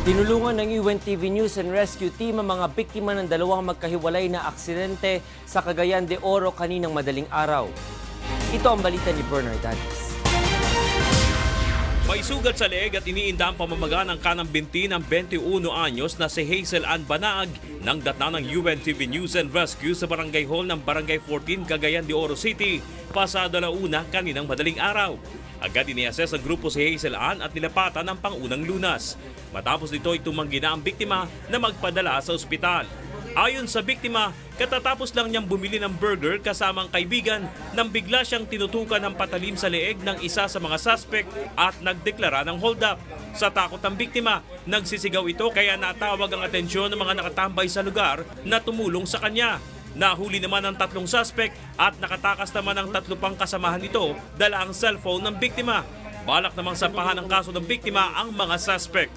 Tinulungan ng UNTV News and Rescue Team ang mga biktima ng dalawang magkahiwalay na aksidente sa Cagayan de Oro kaninang madaling araw. Ito ang balita ni Bernard Dadis. May sugat sa leeg at iniinda ang pamamaga ng kanang binti ng 21 anyos na si Hazel Ann Banaag nang datna ng UNTV News and Rescue sa Barangay Hall ng Barangay 14, Cagayan de Oro City, pasado alauna kaninang madaling araw. Agad ini-assess ang grupo si Hazel Ann at nilapatan ng pangunang lunas. Matapos nito ay tumanggi na ang biktima na magpadala sa ospital. Ayon sa biktima, katatapos lang niyang bumili ng burger kasamang kaibigan nang bigla siyang tinutukan ng patalim sa leeg ng isa sa mga suspect at nagdeklara ng hold up. Sa takot ng biktima, nagsisigaw ito kaya natawag ang atensyon ng mga nakatambay sa lugar na tumulong sa kanya. Nahuli naman ang 3 suspect at nakatakas naman ang 3 pang kasamahan nito dala ang cellphone ng biktima. Balak namang sampahan ng kaso ng biktima ang mga suspect.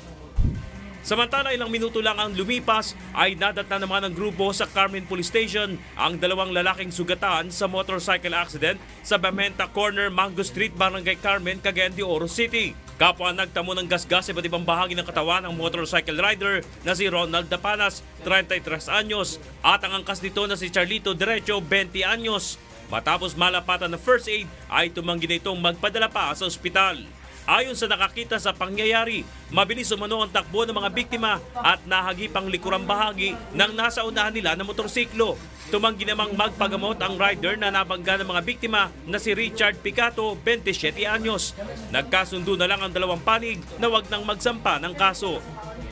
Samantala, ilang minuto lang ang lumipas ay nadatna naman ng grupo sa Carmen Police Station ang 2 lalaking sugatan sa motorcycle accident sa Bamenta Corner, Mango Street, Barangay Carmen, Cagayan de Oro City. Kapwa nagtamo ng gasgas sa iba't ibang bahagi ng katawan ng motorcycle rider na si Ronald Dapanas, 33 anyos, at ang angkas nito na si Charlito Derecho, 20 anyos. Matapos malapatan ng first aid ay tumanggi na itong magpadala pa sa ospital. Ayon sa nakakita sa pangyayari, mabilis umano ang takbo ng mga biktima at nahagip ang likurang bahagi ng nasa unahan nila na motorsiklo. Tumanggi namang magpagamot ang rider na nabangga ng mga biktima na si Richard Picato, 27 anyos. Nagkasundo na lang ang 2 panig na wag nang magsampa ng kaso.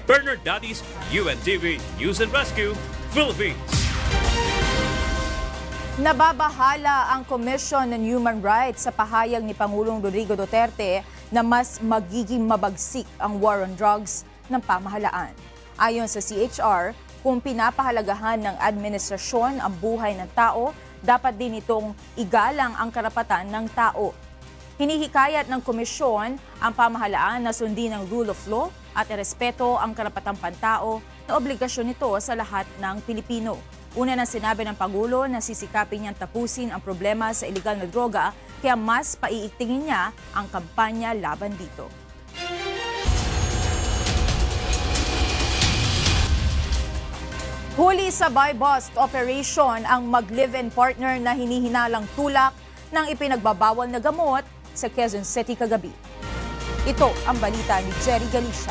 Bernard Dadis, UNTV News and Rescue, Philippines. Nababahala ang Commission on Human Rights sa pahayag ni Pangulong Duterte na mas magiging mabagsik ang war on drugs ng pamahalaan. Ayon sa CHR, kung pinapahalagahan ng administrasyon ang buhay ng tao, dapat din itong igalang ang karapatan ng tao. Hinihikayat ng komisyon ang pamahalaan na sundin ang rule of law at irespeto ang karapatang pantao na obligasyon nito sa lahat ng Pilipino. Una nang sinabi ng Pangulo na sisikapin niyang tapusin ang problema sa iligal na droga, kaya mas paiigtingin niya ang kampanya laban dito. Huli sa buy-bust operation ang mag-live-in partner na hinihinalang tulak ng ipinagbabawal na gamot sa Quezon City kagabi. Ito ang balita ni Jerry Galicia.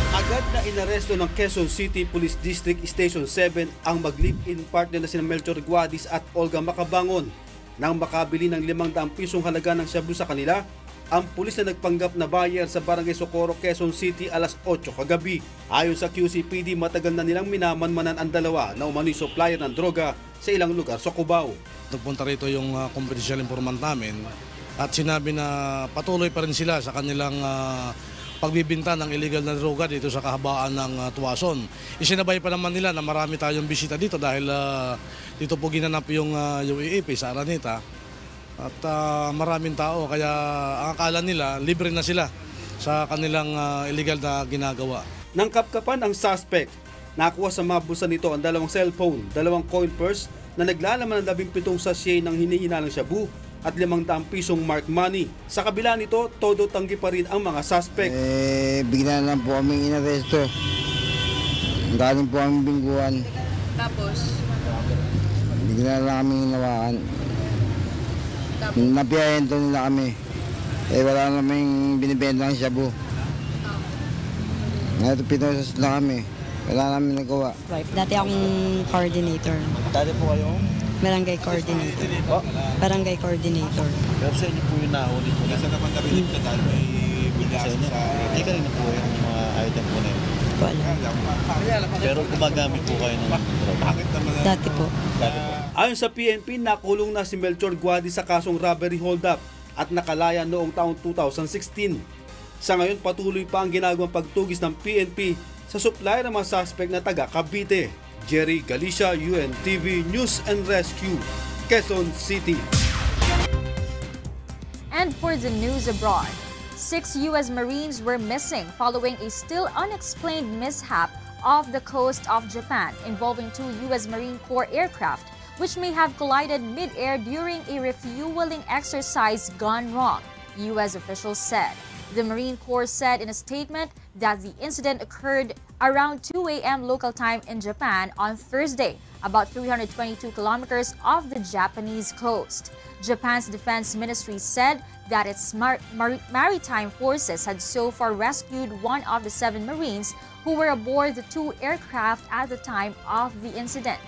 Agad na inaresto ng Quezon City Police District Station 7 ang mag-live-in partner na sina Melchor Guadis at Olga Makabangon. Nang makabili ng 500 pisong halaga ng shabu sa kanila, ang pulis na nagpanggap na buyer sa Barangay Socorro, Quezon City alas 8 kagabi. Ayon sa QCPD, matagal na nilang minamanmanan ang dalawa na umano'y supplier ng droga sa ilang lugar sa Cubao. Nagpunta rito yung confidential informant namin at sinabi na patuloy pa rin sila sa kanilang pagbibinta ng illegal na droga dito sa kahabaan ng Tuwason. Isinabay pa naman nila na marami tayong bisita dito dahil dito po ginanap yung UAP sa Araneta at maraming tao kaya ang akala nila libre na sila sa kanilang illegal na ginagawa. Nang kapkapan ang suspect, nakuha sa mga bulsa nito ang 2 cellphone, 2 coin purse na naglalaman ng 17 sachet ng hinihinalang shabu at 500 pisong mark money. Sa kabila nito, todo tanggi pa rin ang mga suspect. Bigla lang po kaming inaresto. Galing po aming bingguan. Tapos? Bigla lang kaming hinawakan. Napiyahin to nila kami. Wala naming binibenta ng shabu. Ngayon, pinosas na kami. Wala namin nagawa. Dati akong coordinator. Dati po kayo? Barangay coordinator. Oh? Barangay coordinator. Pero sa inyo po yung nahuli po. Nasa naman narinig ka dahil may bilyasa sa... Hindi ka rin po yung mga item po na yun. Pero gumagamit po kayo ng droga. Dati po. Ayon sa PNP, nakulong na si Melchor Guadis sa kasong robbery hold-up at nakalaya noong taong 2016. Sa ngayon, patuloy pa ang ginagawang pagtugis ng PNP sa supplier ng mga suspect na taga Cavite. Jerry Galicia, UNTV News and Rescue, Quezon City. And for the news abroad, 6 U.S. Marines were missing following a still unexplained mishap off the coast of Japan involving 2 U.S. Marine Corps aircraft, which may have collided mid-air during a refueling exercise gone wrong, U.S. officials said. The Marine Corps said in a statement that the incident occurred around 2 a.m. local time in Japan on Thursday, about 322 kilometers off the Japanese coast. Japan's defense ministry said that its maritime forces had so far rescued one of the 7 Marines who were aboard the 2 aircraft at the time of the incident.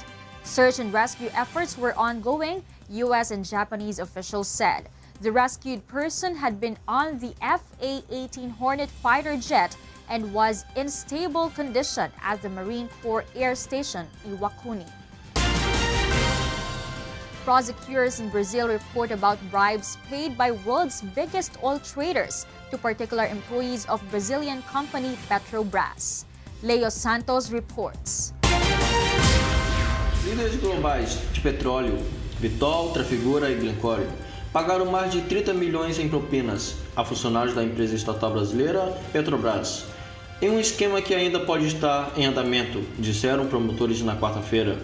Search and rescue efforts were ongoing, U.S. and Japanese officials said. The rescued person had been on the FA-18 Hornet fighter jet and was in stable condition at the Marine Corps Air Station Iwakuni. Prosecutors in Brazil report about bribes paid by world's biggest oil traders to particular employees of Brazilian company Petrobras. Leo Santos reports. Líderes globais de petróleo, Vitol, Trafigura e Glencore, pagaram mais de 30 milhões em propinas a funcionários da empresa estatal brasileira Petrobras, em um esquema que ainda pode estar em andamento, disseram promotores na quarta-feira.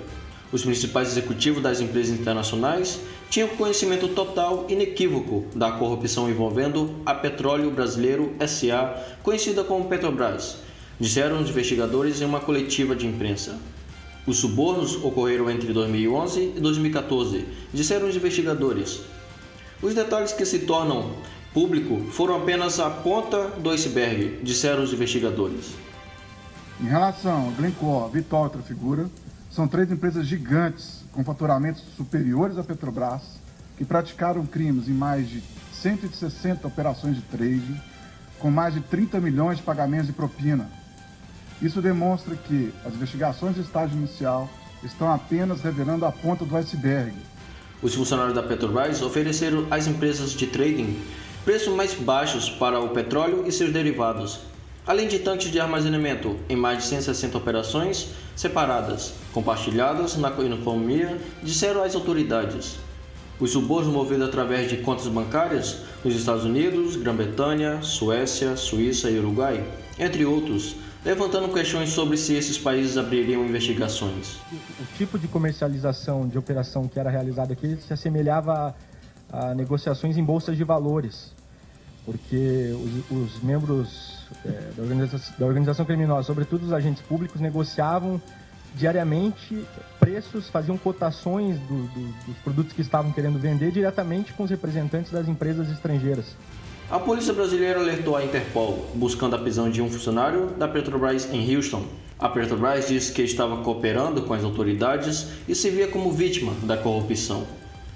Os principais executivos das empresas internacionais tinham conhecimento total e inequívoco da corrupção envolvendo a Petróleo Brasileiro S.A., conhecida como Petrobras, disseram os investigadores em uma coletiva de imprensa. Os subornos ocorreram entre 2011 e 2014, disseram os investigadores. Os detalhes que se tornam público foram apenas a ponta do iceberg, disseram os investigadores. Em relação a Glencore, Vitol e Trafigura, são 3 empresas gigantes com faturamentos superiores à Petrobras que praticaram crimes em mais de 160 operações de trading, com mais de 30 milhões de pagamentos de propina. Isso demonstra que as investigações de estágio inicial estão apenas revelando a ponta do iceberg. Os funcionários da Petrobras ofereceram às empresas de trading preços mais baixos para o petróleo e seus derivados, além de tanques de armazenamento em mais de 160 operações separadas, compartilhadas na economia, disseram as autoridades. Os subornos movidos através de contas bancárias nos Estados Unidos, Grã-Bretanha, Suécia, Suíça e Uruguai, entre outros, levantando questões sobre se esses países abririam investigações. O tipo de comercialização de operação que era realizada aqui se assemelhava a negociações em bolsas de valores, porque os membros da organização criminosa, sobretudo os agentes públicos, negociavam diariamente preços, faziam cotações dos produtos que estavam querendo vender diretamente com os representantes das empresas estrangeiras. A polícia brasileira alertou a Interpol, buscando a prisão de um funcionário da Petrobras em Houston. A Petrobras disse que estava cooperando com as autoridades e se via como vítima da corrupção.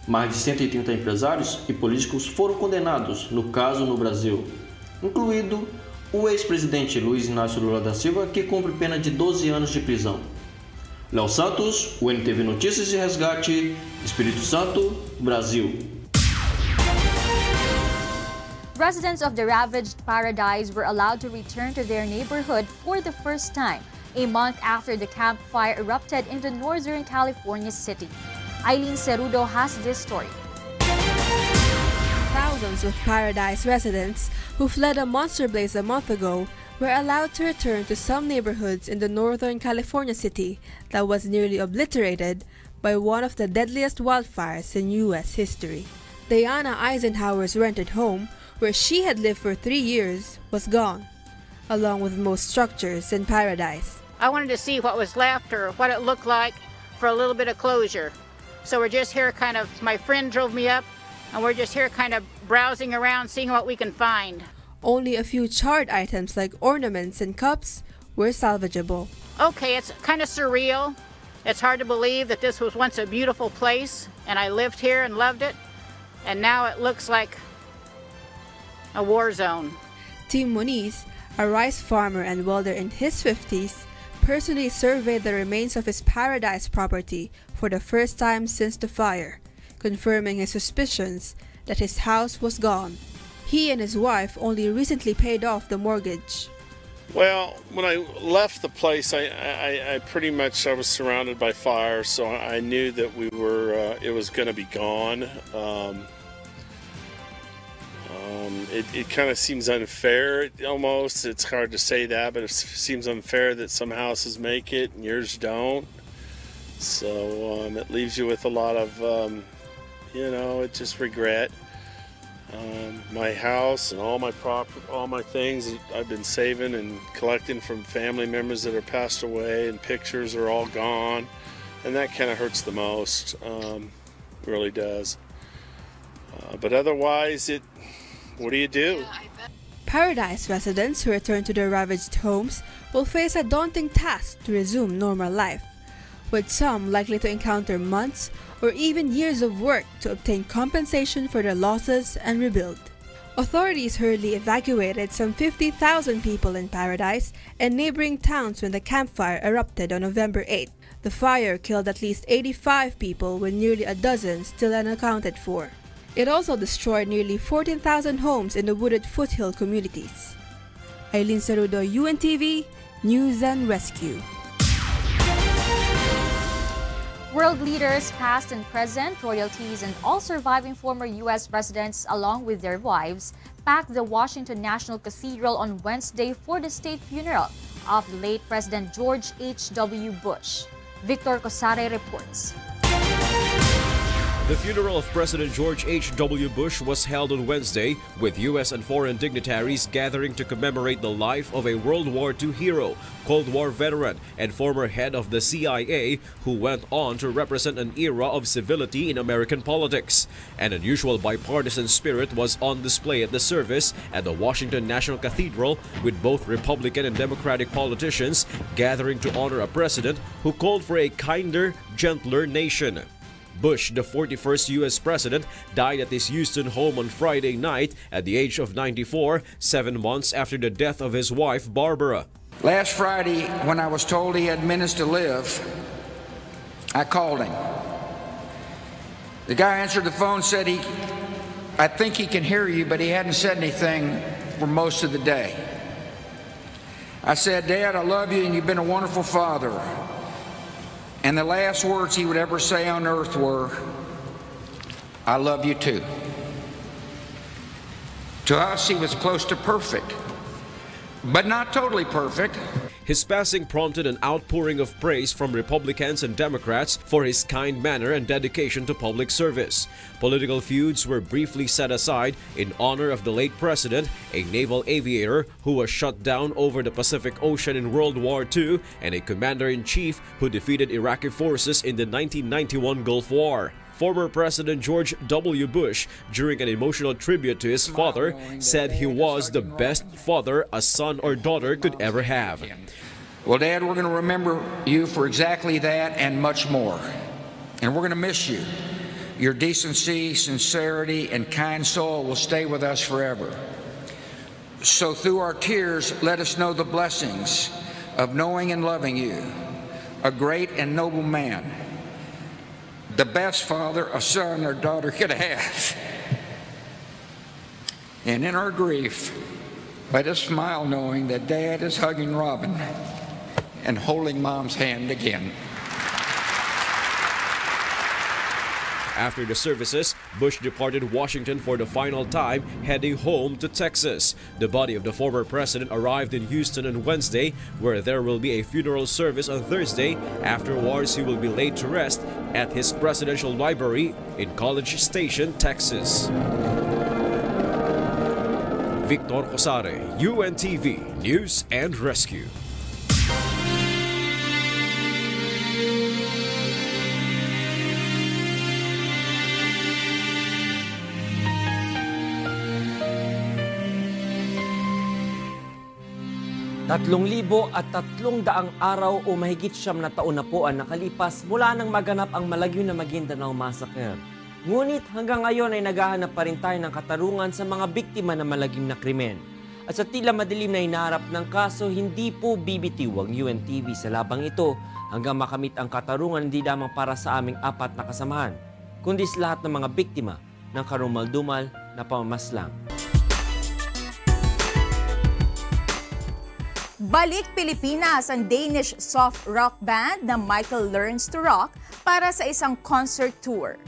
Mais de 130 empresários e políticos foram condenados no caso no Brasil, incluído o ex-presidente Luiz Inácio Lula da Silva, que cumpre pena de 12 anos de prisão. Léo Santos, UNTV Notícias e Resgate, Espírito Santo, Brasil. Residents of the ravaged Paradise were allowed to return to their neighborhood for the first time, a month after the camp fire erupted in the northern California city. Eileen Cerudo has this story. Thousands of Paradise residents who fled a monster blaze a month ago were allowed to return to some neighborhoods in the northern California city that was nearly obliterated by one of the deadliest wildfires in U.S. history. Diana Eisenhower's rented home, where she had lived for 3 years, was gone, along with most structures in Paradise. I wanted to see what was left or what it looked like for a little bit of closure. So we're just here my friend drove me up, and we're just here kind of browsing around, seeing what we can find. Only a few charred items like ornaments and cups were salvageable. Okay, it's kind of surreal. It's hard to believe that this was once a beautiful place, and I lived here and loved it, and now it looks like a war zone. Tim Moniz, a rice farmer and welder in his 50s, personally surveyed the remains of his Paradise property for the first time since the fire, confirming his suspicions that his house was gone. He and his wife only recently paid off the mortgage. Well, when I left the place, I pretty much was surrounded by fire, so I knew that it was going to be gone. It kind of seems unfair, almost. It's hard to say that, but it seems unfair that some houses make it and yours don't. So it leaves you with a lot of, just regret. My house and all my things I've been saving and collecting from family members that are passed away, and pictures are all gone, and that kind of hurts the most. Really does. But otherwise, what do you do? Paradise residents who return to their ravaged homes will face a daunting task to resume normal life, with some likely to encounter months or even years of work to obtain compensation for their losses and rebuild. Authorities hurriedly evacuated some 50,000 people in Paradise and neighboring towns when the campfire erupted on November 8. The fire killed at least 85 people, with nearly a dozen still unaccounted for. It also destroyed nearly 14,000 homes in the wooded foothill communities. Aileen Sarudo, UNTV, News and Rescue. World leaders, past and present, royalties, and all surviving former U.S. presidents, along with their wives, packed the Washington National Cathedral on Wednesday for the state funeral of the late President George H.W. Bush. Victor Cosare reports. The funeral of President George H.W. Bush was held on Wednesday, with U.S. and foreign dignitaries gathering to commemorate the life of a World War II hero, Cold War veteran, and former head of the CIA, who went on to represent an era of civility in American politics. An unusual bipartisan spirit was on display at the service at the Washington National Cathedral, with both Republican and Democratic politicians gathering to honor a president who called for a kinder, gentler nation. Bush, the 41st U.S. president, died at his Houston home on Friday night at the age of 94, 7 months after the death of his wife, Barbara. Last Friday, when I was told he had minutes to live, I called him. The guy answered the phone, said I think he can hear you, but he hadn't said anything for most of the day. I said, Dad, I love you and you've been a wonderful father. And the last words he would ever say on earth were, I love you too. To us, he was close to perfect, but not totally perfect. His passing prompted an outpouring of praise from Republicans and Democrats for his kind manner and dedication to public service. Political feuds were briefly set aside in honor of the late president, a naval aviator who was shot down over the Pacific Ocean in World War II, and a commander-in-chief who defeated Iraqi forces in the 1991 Gulf War. Former President George W. Bush, during an emotional tribute to his father, said he was the best father a son or daughter could ever have. Well, Dad, we're going to remember you for exactly that and much more. And we're going to miss you. Your decency, sincerity, and kind soul will stay with us forever. So through our tears, let us know the blessings of knowing and loving you, a great and noble man, the best father a son or daughter could have. And in our grief, let us smile knowing that Dad is hugging Robin and holding Mom's hand again. After the services, Bush departed Washington for the final time, heading home to Texas. The body of the former president arrived in Houston on Wednesday, where there will be a funeral service on Thursday. Afterwards, he will be laid to rest at his presidential library in College Station, Texas. Victor Cosare, UNTV, News and Rescue. $3,300 araw o mahigit 9 na taon na po ang nakalipas mula nang maganap ang malagyo na Mindanao Massacre. Ngunit hanggang ngayon ay naghahanap pa rin tayo ng katarungan sa mga biktima ng malagim na krimen. At sa tila madilim na hinaharap ng kaso, hindi po bibitiw ang UNTV sa labang ito hanggang makamit ang katarungan hindi lamang para sa aming 4 na kasamahan, kundi sa lahat ng mga biktima ng karumal-dumal na pamamaslang. Balik Pilipinas ang Danish soft rock band na Michael Learns to Rock para sa isang concert tour.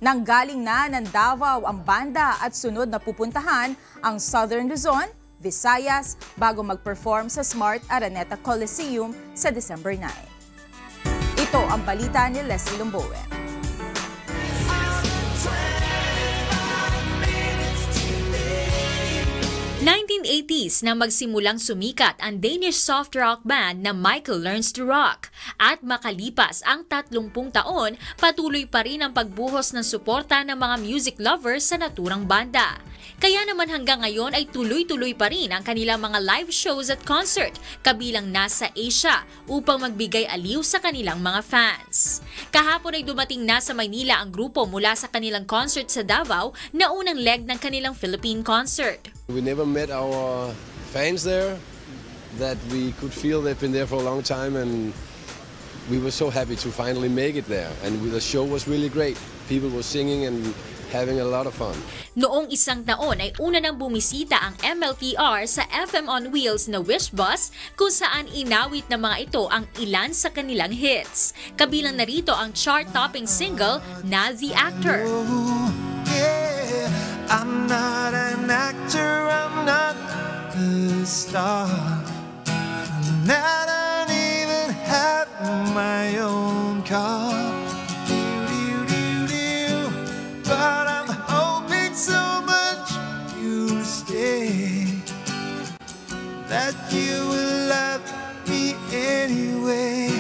Nanggaling na ng Davao ang banda at sunod na pupuntahan ang Southern Luzon, Visayas bago mag-perform sa Smart Araneta Coliseum sa December 9. Ito ang balita ni Leslie Lomboe. 1980s na magsimulang sumikat ang Danish soft rock band na Michael Learns to Rock. At makalipas ang 30 taon, patuloy pa rin ang pagbuhos ng suporta ng mga music lovers sa naturang banda. Kaya naman hanggang ngayon ay tuloy-tuloy pa rin ang kanilang mga live shows at concert, kabilang nasa Asia, upang magbigay aliw sa kanilang mga fans. Kahapon ay dumating na sa Maynila ang grupo mula sa kanilang concert sa Davao na unang leg ng kanilang Philippine concert. We never met our fans there, that we could feel they've been there for a long time, and we were so happy to finally make it there. And the show was really great. People were singing and having a lot of fun. Noong isang taon ay una nang bumisita ang MLTR sa FM on Wheels na Wish Bus, kung saan inawit ng mga ito ang ilan sa kanilang hits. Kabilang narito ang chart-topping single na The Actor. I'm not an actor, I'm not a star, and I don't even have my own car. But I'm hoping so much you'll stay, that you will love me anyway.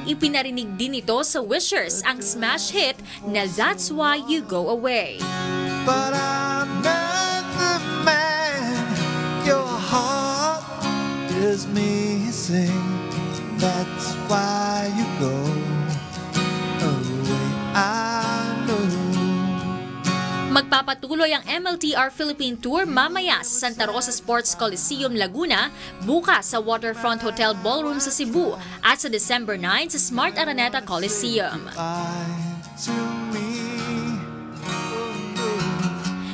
Ipinarinig din ito sa Wishers ang smash hit na That's Why You Go Away. But I'm not the man your heart is missing. That's why you go away. I know. Magpapatuloy ang MLTR Philippine Tour mamaya sa Santa Rosa Sports Coliseum, Laguna, bukas sa Waterfront Hotel Ballroom sa Cebu at sa December 9 sa Smart Araneta Coliseum.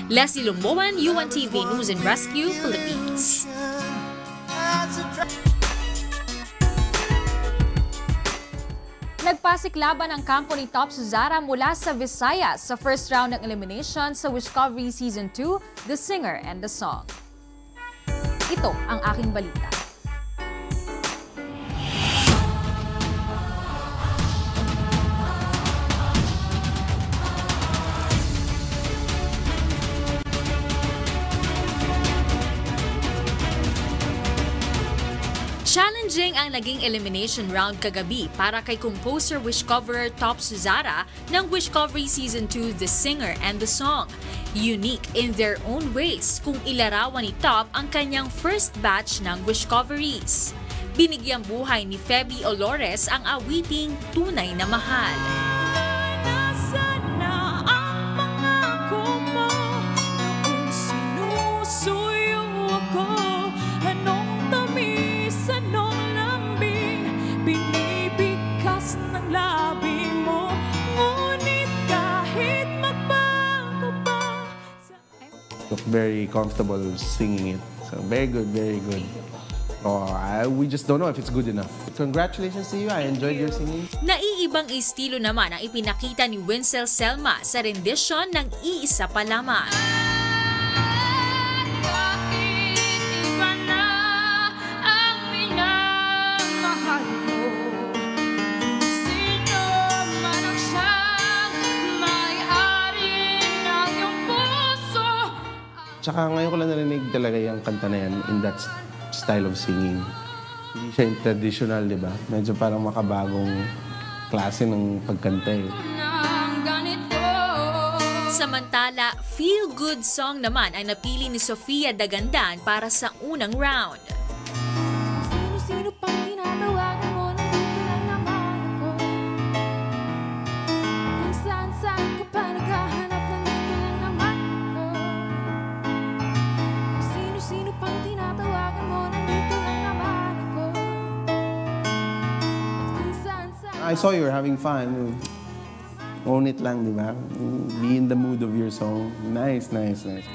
Leslie Lumboan, UNTV News and Rescue, Philippines. Nagpasiklaban ang kampo ni Top Suzara mula sa Visayas sa first round ng elimination sa Wishcovery Season 2, The Singer and the Song. Ito ang aking balita. Challenging ang naging elimination round kagabi para kay composer Wishcoverer Top Suzara ng Wishcovery Season 2 The Singer and the Song. Unique in their own ways kung ilarawan ni Top ang kanyang first batch ng Wishcoveries. Binigyang buhay ni Feby Olores ang awiting Tunay na Mahal. Very comfortable singing it. So very good, very good. We just don't know if it's good enough. Congratulations to you. I enjoyed your singing. Naiibang estilo naman ang ipinakita ni Winsel Selma sa rendition ng Iisa Pa Lamang. Tsaka ngayon ko lang narinig talaga yung kanta na yan in that style of singing. Hindi siya yung traditional, di ba? Medyo parang makabagong klase ng pagkanta eh. Samantala, feel-good song naman ang napili ni Sofia Dagandan para sa unang round. Sino pang tinatawagan mo, nandito lang naman ako. Kung saan-saan ka pa naghahanap, nandito lang naman ako. Kung sino pang tinatawagan mo, nandito lang naman ako. At kung saan-saan... I saw you were having fun. Own it lang, di ba? Be in the mood of your song. Nice, nice, nice.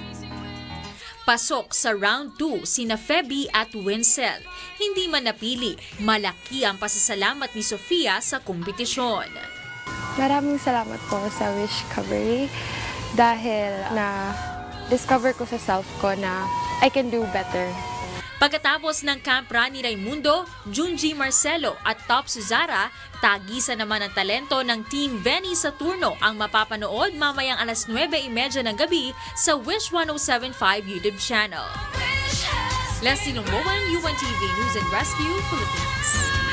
Pasok sa round 2 sina Feby at Winsel. Hindi man napili, malaki ang pasasalamat ni Sofia sa kompetisyon. Maraming salamat po sa Wishcovery dahil na-discover ko sa self ko na I can do better. Pagkatapos ng Camp Rani Raimundo, Junji Marcelo at Top Suzara, tagisan naman ang talento ng Team Venny Saturno ang mapapanood mamayang 9:30 ng gabi sa Wish 107.5 YouTube channel. Leslie Lomoan, UNTV News and Rescue, Philippines.